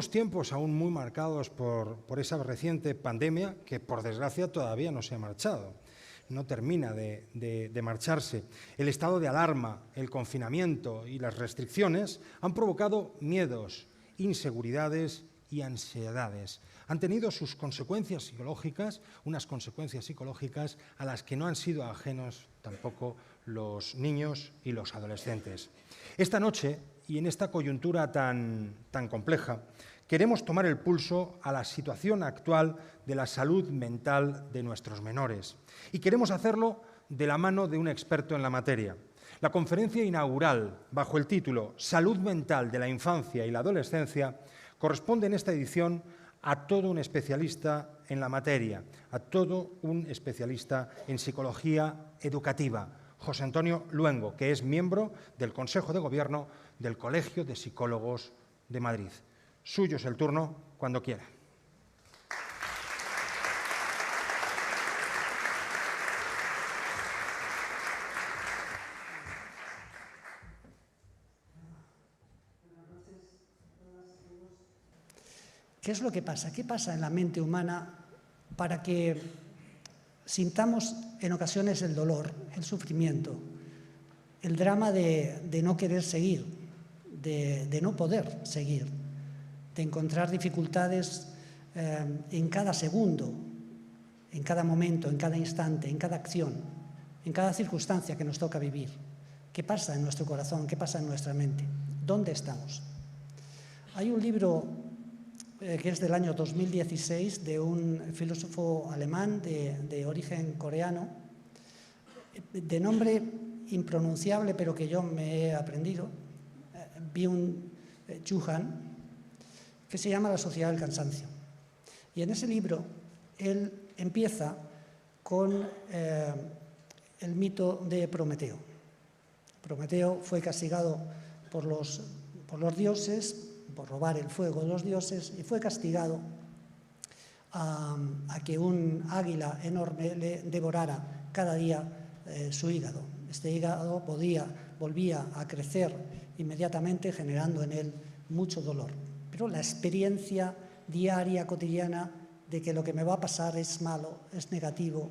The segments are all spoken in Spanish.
Vivimos tiempos aún muy marcados por esa reciente pandemia que, por desgracia, todavía no se ha marchado, no termina de marcharse. El estado de alarma, el confinamiento y las restricciones han provocado miedos, inseguridades y ansiedades. Han tenido sus consecuencias psicológicas, unas consecuencias psicológicas a las que no han sido ajenos tampoco los niños y los adolescentes. Esta noche, y en esta coyuntura tan compleja, queremos tomar el pulso a la situación actual de la salud mental de nuestros menores. Y queremos hacerlo de la mano de un experto en la materia. La conferencia inaugural, bajo el título Salud mental de la infancia y la adolescencia, corresponde en esta edición a todo un especialista en la materia, a todo un especialista en psicología educativa, José Antonio Luengo, que es miembro del Consejo de Gobierno del Colegio de Psicólogos de Madrid. Suyo es el turno cuando quiera. ¿Qué es lo que pasa? ¿Qué pasa en la mente humana para que sintamos en ocasiones el dolor, el sufrimiento, el drama de no querer seguir, de no poder seguir, de encontrar dificultades en cada segundo, en cada momento, en cada instante, en cada acción, en cada circunstancia que nos toca vivir? ¿Qué pasa en nuestro corazón? ¿Qué pasa en nuestra mente? ¿Dónde estamos? Hay un libro que es del año 2016, de un filósofo alemán de origen coreano, de nombre impronunciable, pero que yo me he aprendido, Byung-Chul Han, que se llama La sociedad del cansancio. Y en ese libro él empieza con el mito de Prometeo. Prometeo fue castigado por los dioses por robar el fuego de los dioses y fue castigado a que un águila enorme le devorara cada día su hígado. Este hígado volvía a crecer inmediatamente, generando en él mucho dolor. Pero la experiencia diaria, cotidiana, de que lo que me va a pasar es malo, es negativo,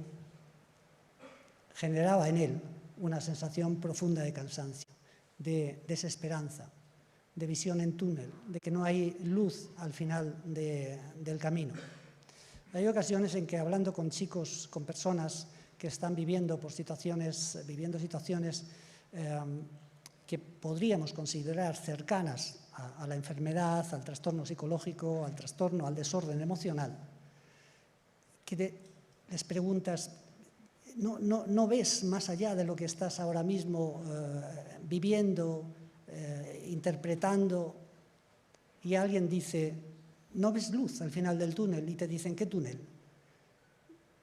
generaba en él una sensación profunda de cansancio, de desesperanza, de visión en túnel, de que no hay luz al final del camino. Hay ocasiones en que, hablando con chicos, con personas que están viviendo situaciones que podríamos considerar cercanas a la enfermedad, al trastorno psicológico, al trastorno, al desorden emocional, que les preguntas, ¿no ves más allá de lo que estás ahora mismo viviendo, interpretando? Y alguien dice, ¿no ves luz al final del túnel? Y te dicen, ¿qué túnel?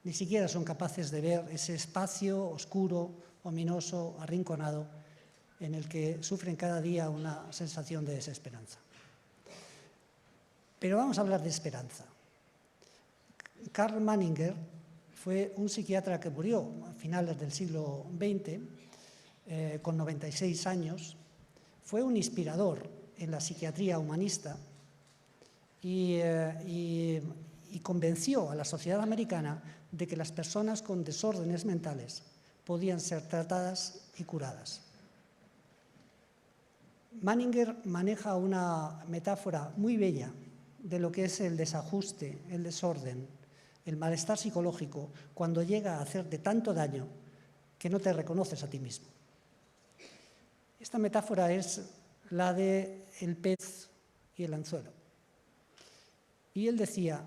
Ni siquiera son capaces de ver ese espacio oscuro, ominoso, arrinconado, en el que sufren cada día una sensación de desesperanza. Pero vamos a hablar de esperanza. Karl Manninger fue un psiquiatra que murió a finales del siglo XX, con 96 años. Fue un inspirador en la psiquiatría humanista y convenció a la sociedad americana de que las personas con desórdenes mentales podían ser tratadas y curadas. Manninger maneja una metáfora muy bella de lo que es el desajuste, el desorden, el malestar psicológico, cuando llega a hacerte tanto daño que no te reconoces a ti mismo. Esta metáfora es la del pez y el anzuelo. Y él decía,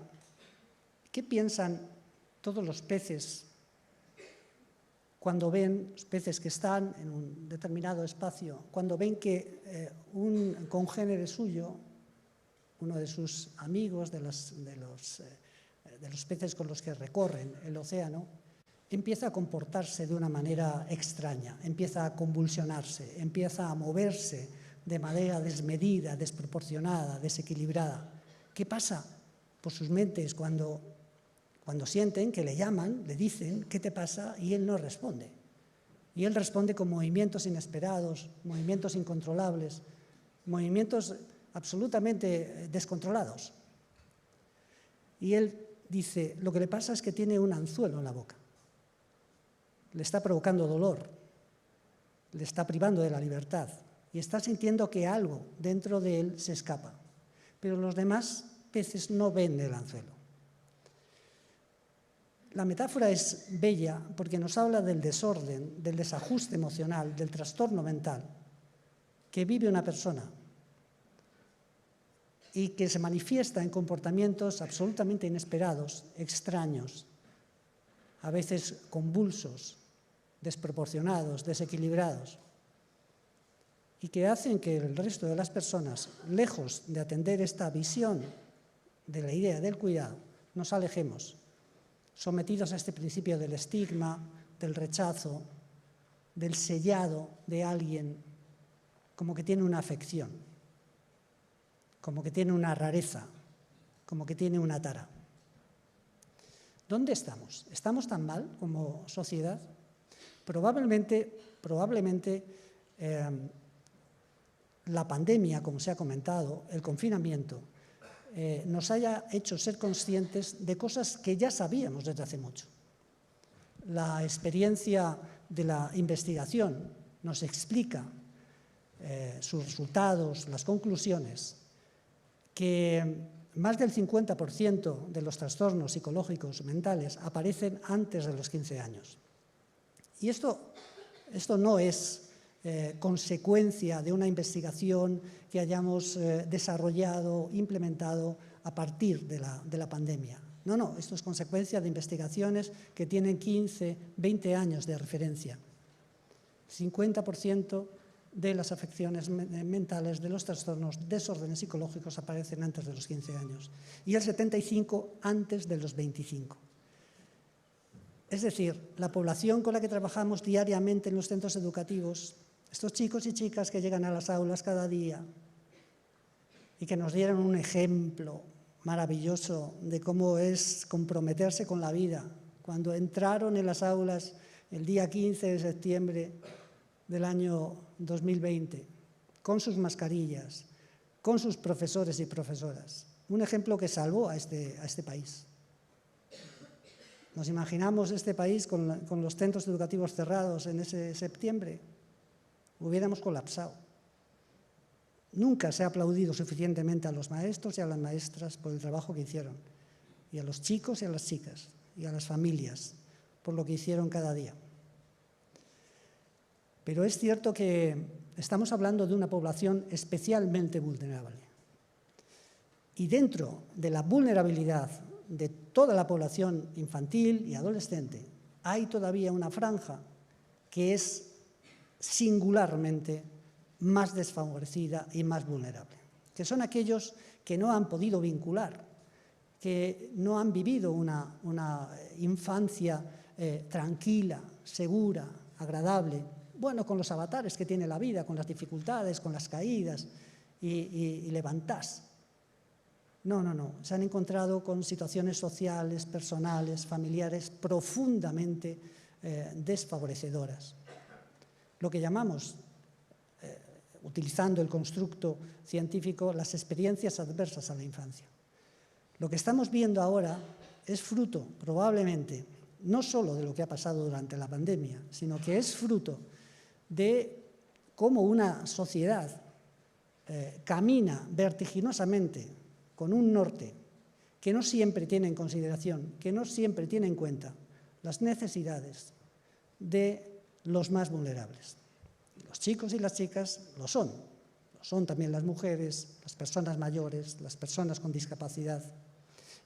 ¿qué piensan todos los peces cuando ven, los peces que están en un determinado espacio, cuando ven que un congénere suyo, uno de sus amigos, de los peces con los que recorren el océano, empieza a comportarse de una manera extraña, empieza a convulsionarse, empieza a moverse de manera desmedida, desproporcionada, desequilibrada? ¿Qué pasa por sus mentes cuando sienten que le llaman, le dicen, ¿qué te pasa? Y él no responde. Y él responde con movimientos inesperados, movimientos incontrolables, movimientos absolutamente descontrolados. Y él dice, lo que le pasa es que tiene un anzuelo en la boca. Le está provocando dolor, le está privando de la libertad y está sintiendo que algo dentro de él se escapa. Pero los demás peces no ven el anzuelo. La metáfora es bella porque nos habla del desorden, del desajuste emocional, del trastorno mental que vive una persona y que se manifiesta en comportamientos absolutamente inesperados, extraños, a veces convulsos, desproporcionados, desequilibrados, y que hacen que el resto de las personas, lejos de atender esta visión de la idea del cuidado, nos alejemos, sometidos a este principio del estigma, del rechazo, del sellado de alguien, como que tiene una afección, como que tiene una rareza, como que tiene una tara. ¿Dónde estamos? ¿Estamos tan mal como sociedad? Probablemente la pandemia, como se ha comentado, el confinamiento, nos haya hecho ser conscientes de cosas que ya sabíamos desde hace mucho. La experiencia de la investigación nos explica sus resultados, las conclusiones, que más del 50% de los trastornos psicológicos mentales aparecen antes de los 15 años. Y esto no es consecuencia de una investigación que hayamos desarrollado, implementado a partir de la pandemia. No, esto es consecuencia de investigaciones que tienen 15, 20 años de referencia. 50% de las afecciones mentales, de los trastornos, desórdenes psicológicos aparecen antes de los 15 años y el 75% antes de los 25. Es decir, la población con la que trabajamos diariamente en los centros educativos, estos chicos y chicas que llegan a las aulas cada día y que nos dieron un ejemplo maravilloso de cómo es comprometerse con la vida, cuando entraron en las aulas el día 15 de septiembre del año 2020, con sus mascarillas, con sus profesores y profesoras. Un ejemplo que salvó a este país. ¿Nos imaginamos este país con los centros educativos cerrados en ese septiembre? Hubiéramos colapsado. Nunca se ha aplaudido suficientemente a los maestros y a las maestras por el trabajo que hicieron, y a los chicos y a las chicas, y a las familias, por lo que hicieron cada día. Pero es cierto que estamos hablando de una población especialmente vulnerable. Y dentro de la vulnerabilidad de toda la población infantil y adolescente, hay todavía una franja que es singularmente más desfavorecida y más vulnerable, que son aquellos que no han podido vincular, que no han vivido una infancia tranquila, segura, agradable, bueno, con los avatares que tiene la vida, con las dificultades, con las caídas y levantás. No, se han encontrado con situaciones sociales, personales, familiares profundamente desfavorecedoras. Lo que llamamos, utilizando el constructo científico, las experiencias adversas a la infancia. Lo que estamos viendo ahora es fruto, probablemente, no solo de lo que ha pasado durante la pandemia, sino que es fruto de cómo una sociedad camina vertiginosamente con un norte que no siempre tiene en consideración, que no siempre tiene en cuenta las necesidades de los más vulnerables. Los chicos y las chicas lo son también las mujeres, las personas mayores, las personas con discapacidad.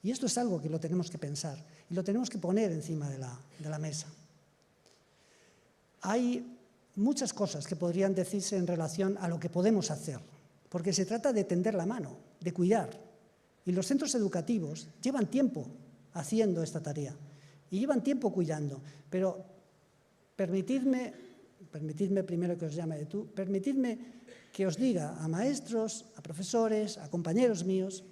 Y esto es algo que lo tenemos que pensar y lo tenemos que poner encima de la mesa. Hay muchas cosas que podrían decirse en relación a lo que podemos hacer, porque se trata de tender la mano, de cuidar. Y los centros educativos llevan tiempo haciendo esta tarea y llevan tiempo cuidando, pero permitidme primero que os llame de tú, permitidme que os diga a maestros, a profesores, a compañeros míos,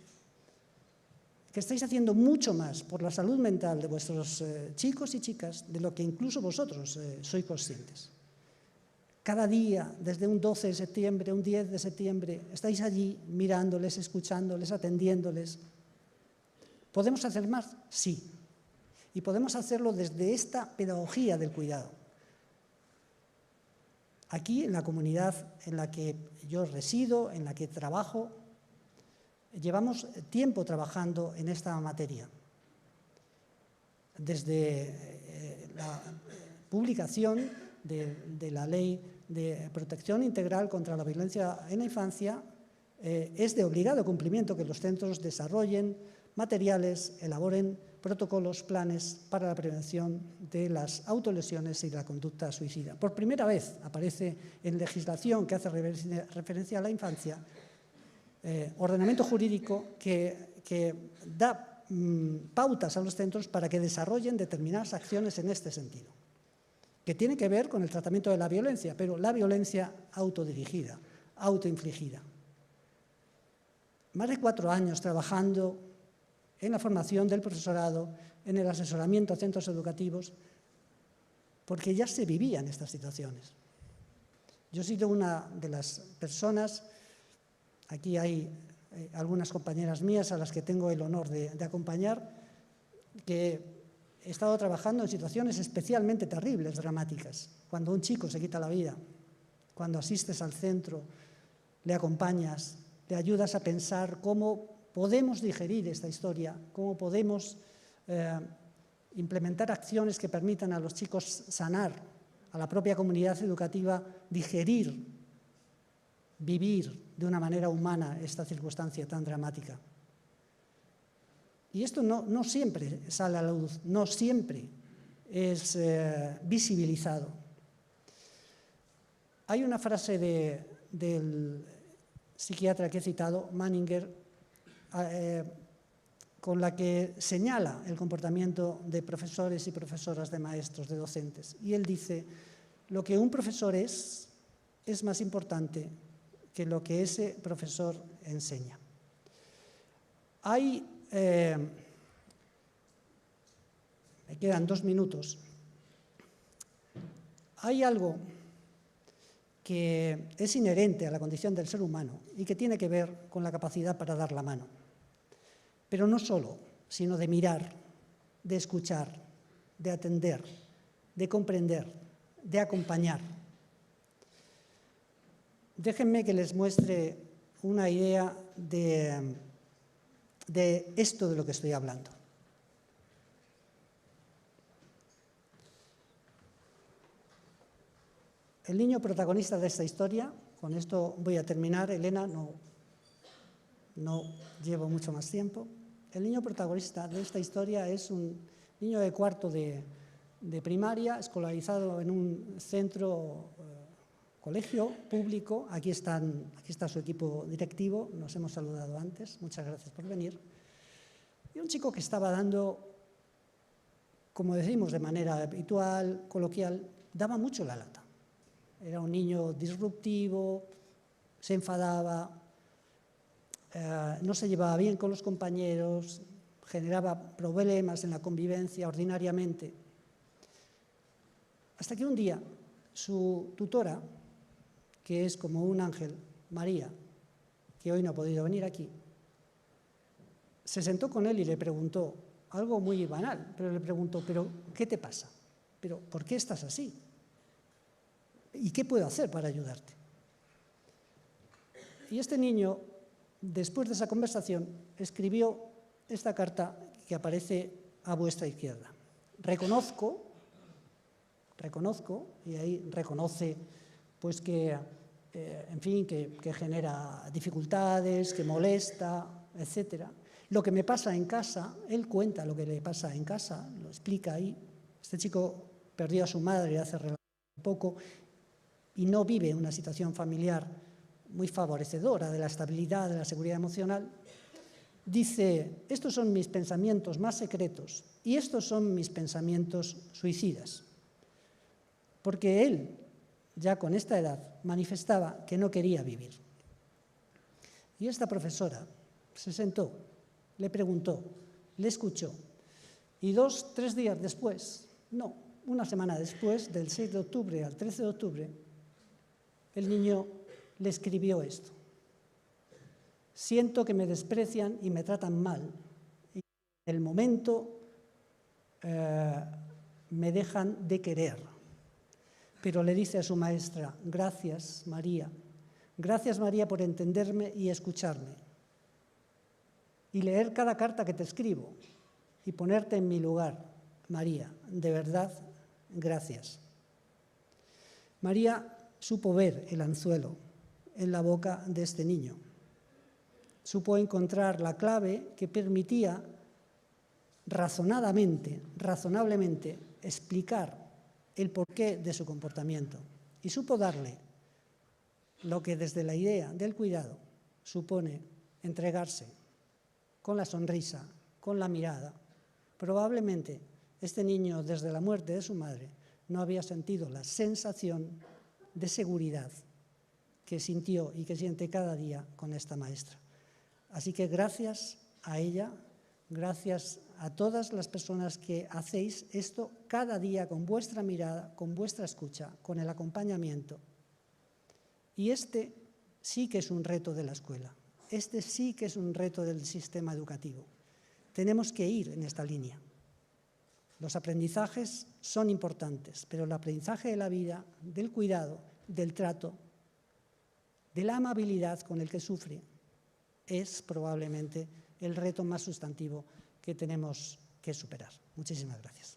que estáis haciendo mucho más por la salud mental de vuestros chicos y chicas de lo que incluso vosotros sois conscientes. Cada día, desde un 12 de septiembre, un 10 de septiembre, estáis allí mirándoles, escuchándoles, atendiéndoles. ¿Podemos hacer más? Sí. Y podemos hacerlo desde esta pedagogía del cuidado. Aquí, en la comunidad en la que yo resido, en la que trabajo, llevamos tiempo trabajando en esta materia. Desde la publicación de la Ley de Protección Integral contra la Violencia en la Infancia, es de obligado cumplimiento que los centros desarrollen materiales, elaboren protocolos, planes para la prevención de las autolesiones y la conducta suicida. Por primera vez aparece en legislación que hace referencia a la infancia ordenamiento jurídico que da pautas a los centros para que desarrollen determinadas acciones en este sentido, que tiene que ver con el tratamiento de la violencia, pero la violencia autodirigida, autoinfligida. Más de 4 años trabajando en la formación del profesorado, en el asesoramiento a centros educativos, porque ya se vivían estas situaciones. Yo he sido una de las personas, aquí hay algunas compañeras mías a las que tengo el honor de acompañar, que he estado trabajando en situaciones especialmente terribles, dramáticas. Cuando un chico se quita la vida, cuando asistes al centro, le acompañas, le ayudas a pensar cómo podemos digerir esta historia, cómo podemos implementar acciones que permitan a los chicos sanar, a la propia comunidad educativa digerir, vivir de una manera humana esta circunstancia tan dramática. Y esto no siempre sale a la luz, no siempre es visibilizado. Hay una frase del psiquiatra que he citado, Manninger, con la que señala el comportamiento de profesores y profesoras, de maestros, de docentes. Y él dice, lo que un profesor es más importante que lo que ese profesor enseña. Me quedan 2 minutos. Hay algo que es inherente a la condición del ser humano y que tiene que ver con la capacidad para dar la mano. Pero no solo, sino de mirar, de escuchar, de atender, de comprender, de acompañar. Déjenme que les muestre una idea de esto de lo que estoy hablando. El niño protagonista de esta historia, con esto voy a terminar, Elena, no llevo mucho más tiempo. El niño protagonista de esta historia es un niño de 4º de primaria, escolarizado en un centro, colegio público. Aquí está su equipo directivo, nos hemos saludado antes, muchas gracias por venir. Y un chico que estaba dando, como decimos de manera habitual, coloquial, daba mucho la lata. Era un niño disruptivo, se enfadaba, no se llevaba bien con los compañeros, generaba problemas en la convivencia ordinariamente. Hasta que un día su tutora, que es como un ángel, María, que hoy no ha podido venir aquí, se sentó con él y le preguntó, algo muy banal, pero le preguntó, ¿pero qué te pasa? ¿Pero por qué estás así? ¿Y qué puedo hacer para ayudarte? Y este niño, después de esa conversación, escribió esta carta que aparece a vuestra izquierda. Reconozco, y ahí reconoce pues que, en fin, que genera dificultades, que molesta, etc. Lo que me pasa en casa, él cuenta lo que le pasa en casa, lo explica ahí. Este chico perdió a su madre hace poco y no vive una situación familiar muy favorecedora de la estabilidad, de la seguridad emocional. Dice, estos son mis pensamientos más secretos y estos son mis pensamientos suicidas. Porque él, ya con esta edad, manifestaba que no quería vivir. Y esta profesora se sentó, le preguntó, le escuchó, y 2-3 días después, no, una semana después, del 6 de octubre al 13 de octubre, el niño le escribió esto: siento que me desprecian y me tratan mal. Y en el momento me dejan de querer. Pero le dice a su maestra: gracias, María. Gracias, María, por entenderme y escucharme. Y leer cada carta que te escribo y ponerte en mi lugar. María, de verdad, gracias. María supo ver el anzuelo en la boca de este niño. Supo encontrar la clave que permitía razonablemente explicar el porqué de su comportamiento. Y supo darle lo que desde la idea del cuidado supone entregarse con la sonrisa, con la mirada. Probablemente este niño, desde la muerte de su madre, no había sentido la sensación de seguridad que sintió y que siente cada día con esta maestra. Así que gracias a ella, gracias a todas las personas que hacéis esto cada día con vuestra mirada, con vuestra escucha, con el acompañamiento. Y este sí que es un reto de la escuela, este sí que es un reto del sistema educativo. Tenemos que ir en esta línea. Los aprendizajes son importantes, pero el aprendizaje de la vida, del cuidado, del trato, de la amabilidad con el que sufre, es probablemente el reto más sustantivo que tenemos que superar. Muchísimas gracias.